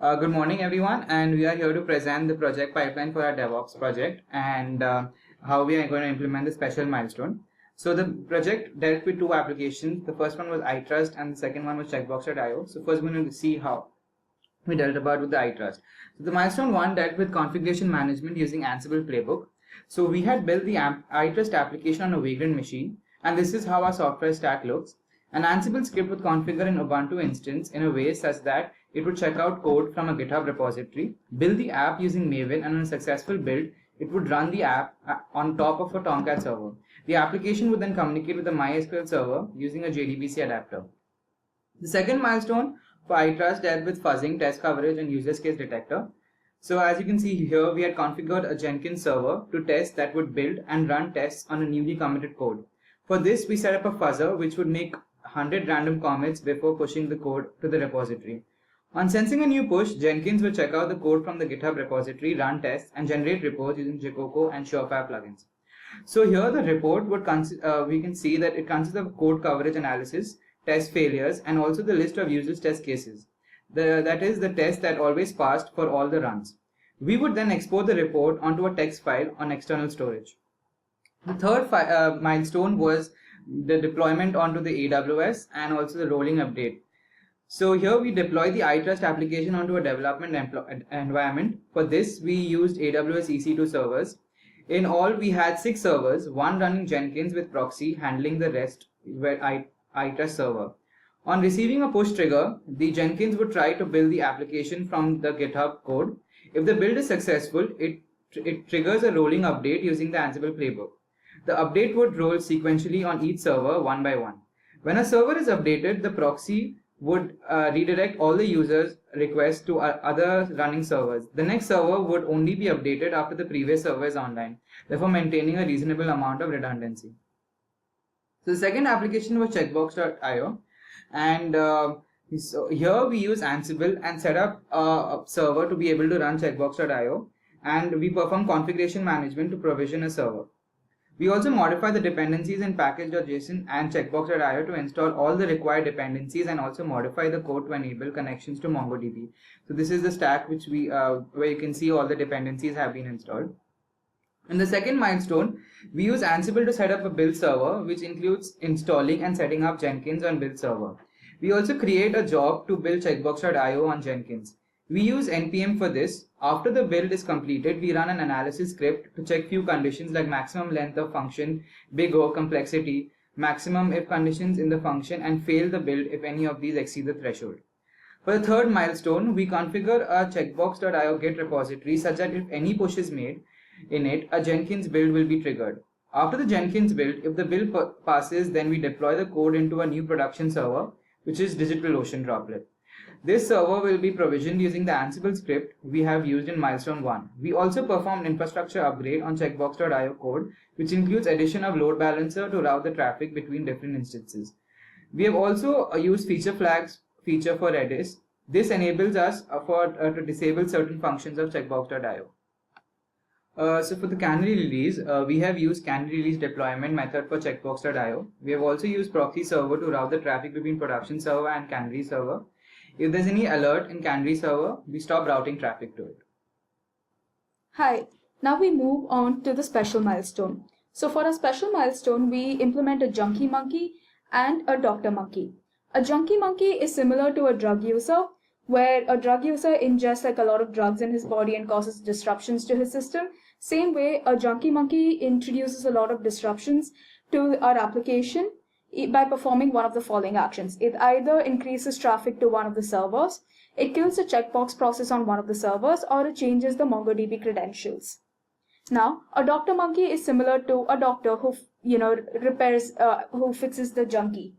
Good morning, everyone, and we are here to present the project pipeline for our DevOps project and how we are going to implement the special milestone. So the project dealt with two applications. The first one was iTrust and the second one was checkbox.io. So first we're going to see how we dealt about with the iTrust. So the milestone one dealt with configuration management using Ansible playbook. So we had built the iTrust application on a Vagrant machine, and this is how our software stack looks. An Ansible script would configure an Ubuntu instance in a way such that it would check out code from a GitHub repository, build the app using Maven, and on a successful build, it would run the app on top of a Tomcat server. The application would then communicate with the MySQL server using a JDBC adapter. The second milestone for iTrust dealt with fuzzing, test coverage, and user case detector. So as you can see here, we had configured a Jenkins server to test that would build and run tests on a newly committed code. For this, we set up a fuzzer which would make 100 random commits before pushing the code to the repository. On sensing a new push, Jenkins will check out the code from the GitHub repository, run tests, and generate reports using Jacoco and Surefire plugins. So here the report would we can see that it consists of code coverage analysis, test failures, and also the list of users test cases. That is the test that always passed for all the runs. We would then export the report onto a text file on external storage. The third milestone was the deployment onto the AWS and also the rolling update. So here we deploy the iTrust application onto a development environment. For this, we used AWS EC2 servers. In all, we had 6 servers, one running Jenkins with proxy handling the rest were iTrust server. On receiving a push trigger, the Jenkins would try to build the application from the GitHub code. If the build is successful, it triggers a rolling update using the Ansible playbook. The update would roll sequentially on each server one by one. When a server is updated, the proxy would redirect all the users' requests to other running servers. The next server would only be updated after the previous server is online, therefore maintaining a reasonable amount of redundancy. So the second application was checkbox.io, and so here we use Ansible and set up a server to be able to run checkbox.io, and we perform configuration management to provision a server. We also modify the dependencies in package.json and checkbox.io to install all the required dependencies and also modify the code to enable connections to MongoDB. So this is the stack which we where you can see all the dependencies have been installed. In the second milestone, we use Ansible to set up a build server, which includes installing and setting up Jenkins on build server. We also create a job to build checkbox.io on Jenkins. We use npm for this. After the build is completed, we run an analysis script to check few conditions like maximum length of function, big O, complexity, maximum if conditions in the function, and fail the build if any of these exceed the threshold. For the third milestone, we configure a checkbox.io Git repository such that if any push is made in it, a Jenkins build will be triggered. After the Jenkins build, if the build passes, then we deploy the code into a new production server, which is DigitalOcean Droplet. This server will be provisioned using the Ansible script we have used in Milestone 1. We also performed infrastructure upgrade on checkbox.io code, which includes addition of load balancer to route the traffic between different instances. We have also used feature flags feature for Redis. This enables us to disable certain functions of checkbox.io. So for the canary release, we have used canary release deployment method for checkbox.io. We have also used proxy server to route the traffic between production server and canary server. If there's any alert in canary server, we stop routing traffic to it. Hi, now we move on to the special milestone. So for a special milestone, we implement a junkie monkey and a doctor monkey. A junkie monkey is similar to a drug user, where a drug user ingests like a lot of drugs in his body and causes disruptions to his system. Same way, a junkie monkey introduces a lot of disruptions to our application by performing one of the following actions. It either increases traffic to one of the servers, it kills the checkbox process on one of the servers, or it changes the MongoDB credentials. Now, a doctor monkey is similar to a doctor who fixes the junkie.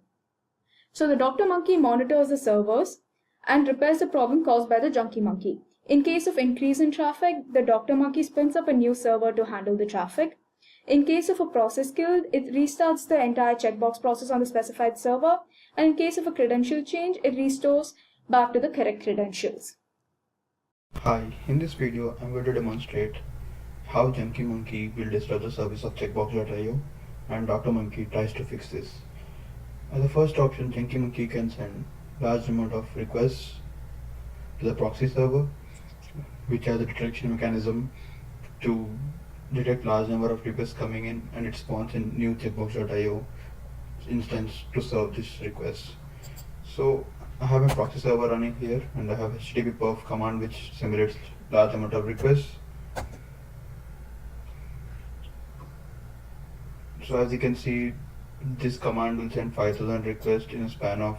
So the doctor monkey monitors the servers and repairs the problem caused by the junkie monkey. In case of increase in traffic, the doctor monkey spins up a new server to handle the traffic. In case of a process killed, it restarts the entire checkbox process on the specified server, and in case of a credential change, it restores back to the correct credentials. Hi, in this video I'm going to demonstrate how Junkie Monkey will disrupt the service of checkbox.io and Dr. Monkey tries to fix this. As the first option, Junkie Monkey can send large amount of requests to the proxy server, which has a detection mechanism to detect large number of requests coming in, and it spawns a new checkbox.io instance to serve this request. So I have a proxy server running here, and I have http perf command which simulates large amount of requests. So as you can see, this command will send 5000 requests in a span of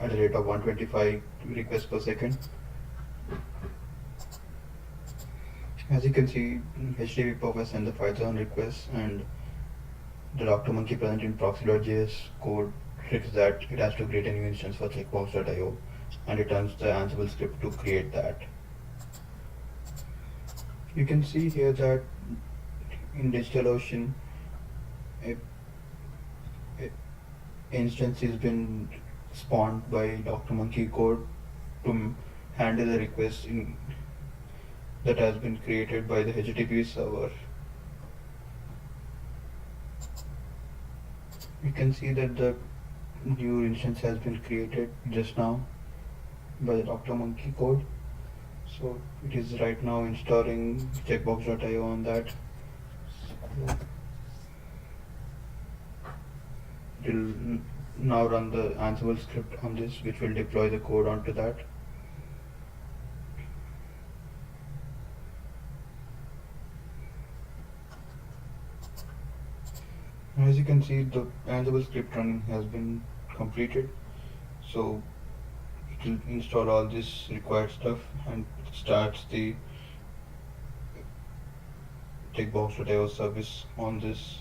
at a rate of 125 requests per second. As you can see, http perf has sent the 5000 requests, and the Dr. Monkey present in proxy.js code tricks that it has to create a new instance for checkbox.io, and it runs the Ansible script to create that. You can see here that in DigitalOcean, a instance has been spawned by Dr. Monkey code to handle the request that has been created by the HTTP server. You can see that the new instance has been created just now by the Dr. Monkey code. So it is right now installing checkbox.io on that. It will now run the Ansible script on this, which will deploy the code onto that. As you can see, the Ansible script running has been completed. So it will install all this required stuff and starts the checkbox.io service on this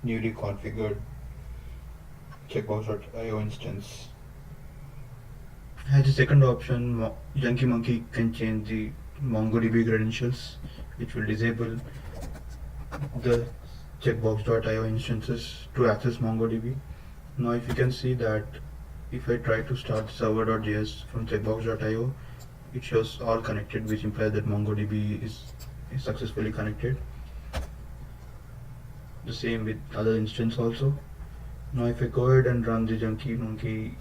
newly configured checkbox.io instance. As the second option, Junkie Monkey can change the MongoDB credentials, which will disable the checkbox.io instances to access MongoDB. Now if you can see that if I try to start server.js from checkbox.io, it shows all connected, which implies that MongoDB is successfully connected. The same with other instance also. Now if I go ahead and run the Junkie Monkey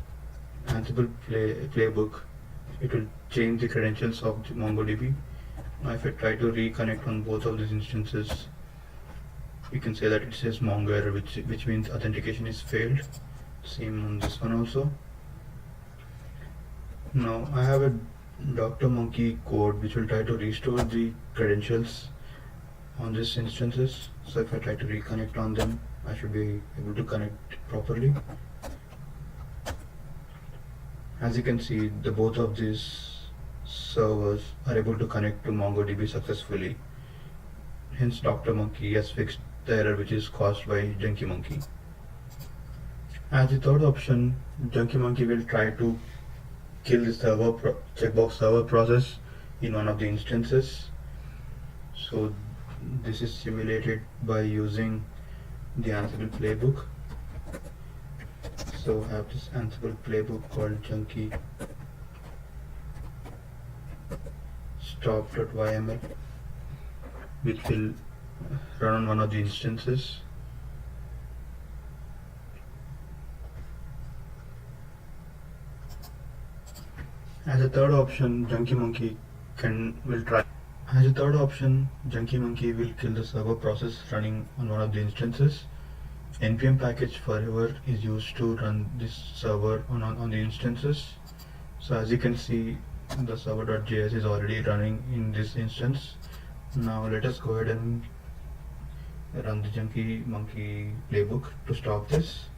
Ansible playbook, it will change the credentials of the MongoDB. Now if I try to reconnect on both of these instances, you can say that it says Mongo error, which means authentication is failed. Same on this one also. Now I have a Dr. Monkey code which will try to restore the credentials on these instances. So if I try to reconnect on them, I should be able to connect properly. As you can see, both of these servers are able to connect to MongoDB successfully. Hence Dr. Monkey has fixed the error which is caused by Junkie Monkey. As the third option, Junkie Monkey will try to kill the checkbox server process in one of the instances. So this is simulated by using the Ansible playbook. So I have this Ansible playbook called Junkie stop.yml, which will run on one of the instances. As a third option, Junkie Monkey will kill the server process running on one of the instances. npm package forever is used to run this server on the instances. So as you can see, the server.js is already running in this instance. Now let us go ahead and run the Junkie Monkey playbook to stop this.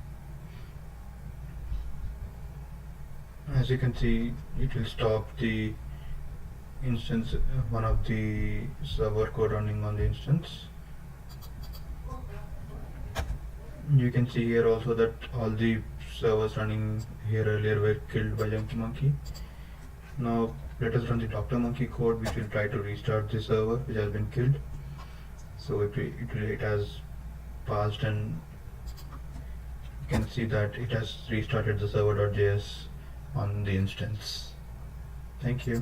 As you can see, it will stop the instance, one of the server code running on the instance. You can see here also that all the servers running here earlier were killed by Junkie Monkey. Now let us run the Dr. Monkey code, which will try to restart the server which has been killed. So it has passed, and you can see that it has restarted the server.js on the instance. Thank you.